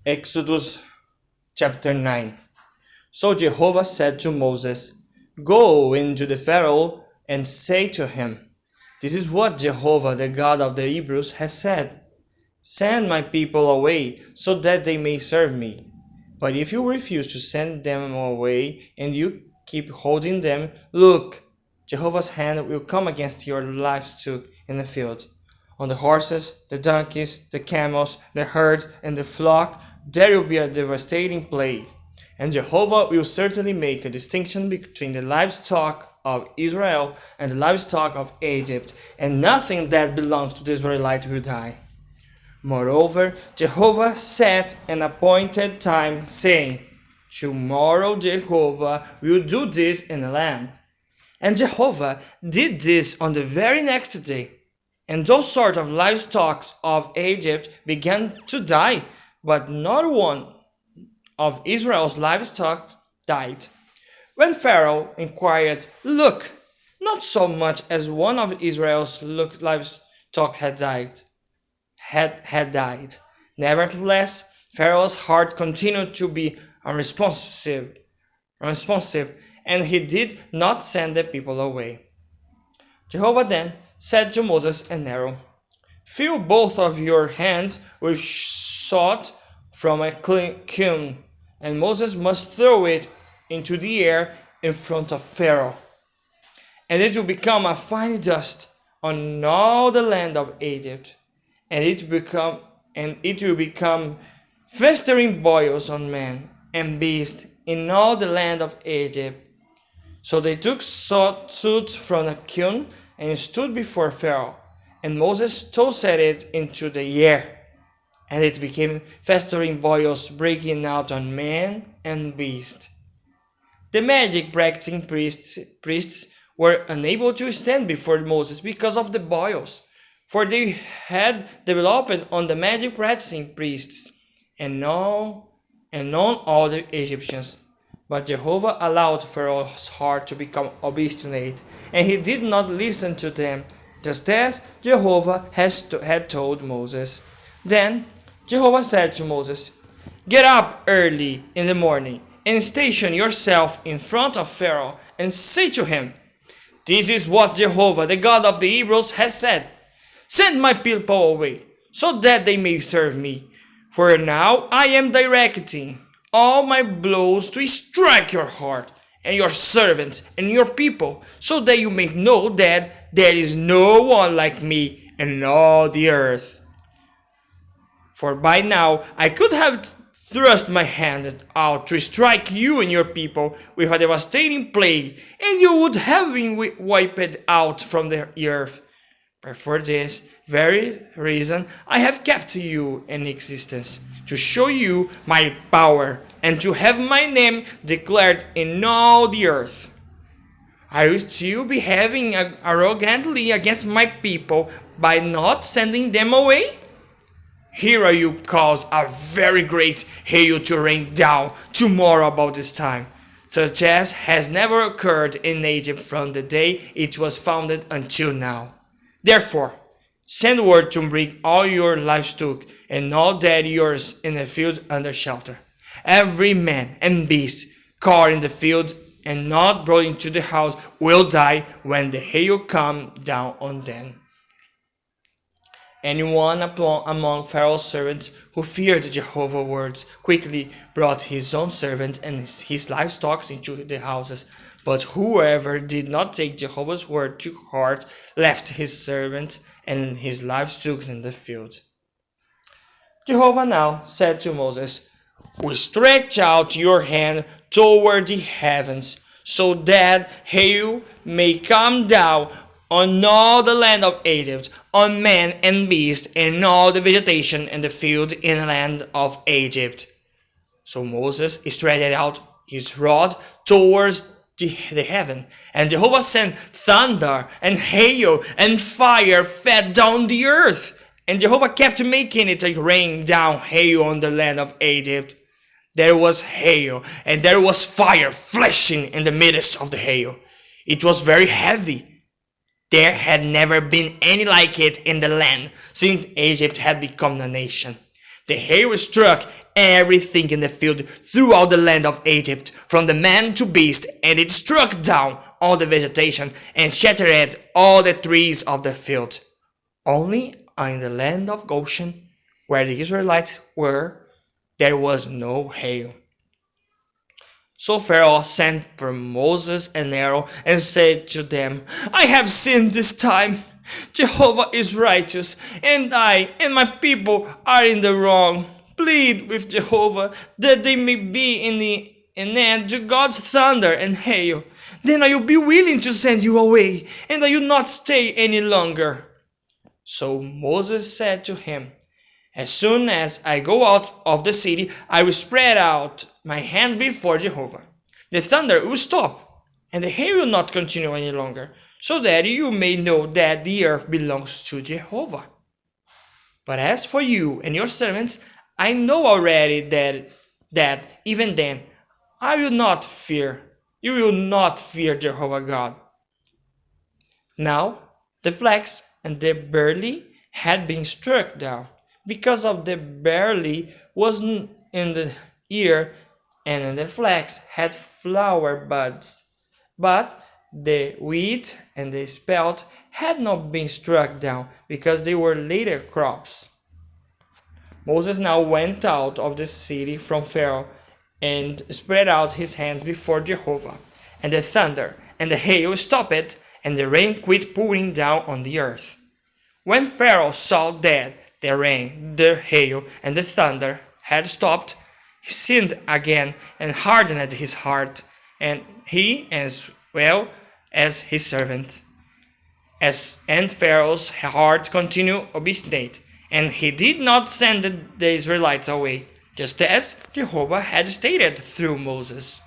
Exodus chapter 9. So Jehovah said to Moses, Go into the Pharaoh and say to him, This is what Jehovah, the God of the Hebrews, has said. Send my people away so that they may serve me. But if you refuse to send them away and you keep holding them, look, Jehovah's hand will come against your livestock in the field. On the horses, the donkeys, the camels, the herd, and the flock, there will be a devastating plague. And Jehovah will certainly make a distinction between the livestock of Israel and the livestock of Egypt, and nothing that belongs to the Israelite will die. Moreover, Jehovah set an appointed time, saying, Tomorrow Jehovah will do this in the land. And Jehovah did this on the very next day. And those sort of livestock of Egypt began to die, but not one of Israel's livestock died. When Pharaoh inquired, Look, not so much as one of Israel's livestock had died. Nevertheless, Pharaoh's heart continued to be unresponsive, and he did not send the people away. Jehovah then said to Moses and Aaron, Fill both of your hands with salt from a kiln, and Moses must throw it into the air in front of Pharaoh, and it will become a fine dust on all the land of Egypt, and it will become festering boils on man and beast in all the land of Egypt. So they took soot from a kiln and stood before Pharaoh, and Moses tossed it into the air, and it became festering boils breaking out on man and beast. The magic practicing priests were unable to stand before Moses because of the boils, for they had developed on the magic practicing priests and on all the Egyptians. But Jehovah allowed Pharaoh's heart to become obstinate, and he did not listen to them, just as Jehovah had told Moses. Then Jehovah said to Moses, Get up early in the morning and station yourself in front of Pharaoh and say to him, This is what Jehovah, the God of the Hebrews, has said. Send my people away, so that they may serve me. For now I am directing all my blows to strike your heart and your servants and your people, so that you may know that there is no one like me in all the earth. For by now I could have thrust my hand out to strike you and your people with a devastating plague, and you would have been wiped out from the earth. But for this very reason I have kept you in existence, to show you my power and to have my name declared in all the earth. I will still be behaving arrogantly against my people by not sending them away? Here are you cause a very great hail to rain down tomorrow about this time, such as has never occurred in Egypt from the day it was founded until now. Therefore, send word to bring all your livestock and all that yours in the field under shelter. Every man and beast caught in the field and not brought into the house will die when the hail comes down on them. Anyone among Pharaoh's servants who feared Jehovah's words quickly brought his own servants and his livestock into the houses. But whoever did not take Jehovah's word to heart left his servants and his livestock in the field. Jehovah now said to Moses, Stretch out your hand toward the heavens, so that hail may come down on all the land of Egypt, on man and beast, and all the vegetation in the field in the land of Egypt. So Moses stretched out his rod towards the heaven, and Jehovah sent thunder and hail and fire fed down the earth, and Jehovah kept making it rain down hail on the land of Egypt. There was hail, and there was fire flashing in the midst of the hail. It was very heavy. There had never been any like it in the land since Egypt had become a nation. The hail struck everything in the field throughout the land of Egypt, from the man to beast, and it struck down all the vegetation and shattered all the trees of the field. Only in the land of Goshen, where the Israelites were, there was no hail. So Pharaoh sent for Moses and Aaron and said to them, I have sinned this time. Jehovah is righteous, and I and my people are in the wrong. Plead with Jehovah that they may be an end to God's thunder and hail. Then I will be willing to send you away, and I will not stay any longer. So Moses said to him, As soon as I go out of the city, I will spread out my hand before Jehovah. The thunder will stop, and the hail will not continue any longer, so that you may know that the earth belongs to Jehovah. But as for you and your servants, I know already that even then I will not fear. You will not fear Jehovah God. Now the flax and the barley had been struck down, because of the barley was in the ear, and the flax had flower buds. But the wheat and the spelt had not been struck down, because they were later crops. Moses now went out of the city from Pharaoh and spread out his hands before Jehovah. And the thunder and the hail stopped, and the rain quit pouring down on the earth. When Pharaoh saw that the rain, the hail, and the thunder had stopped, he sinned again and hardened his heart, and he as well as his servant. And Pharaoh's heart continued obstinate, and he did not send the Israelites away, just as Jehovah had stated through Moses.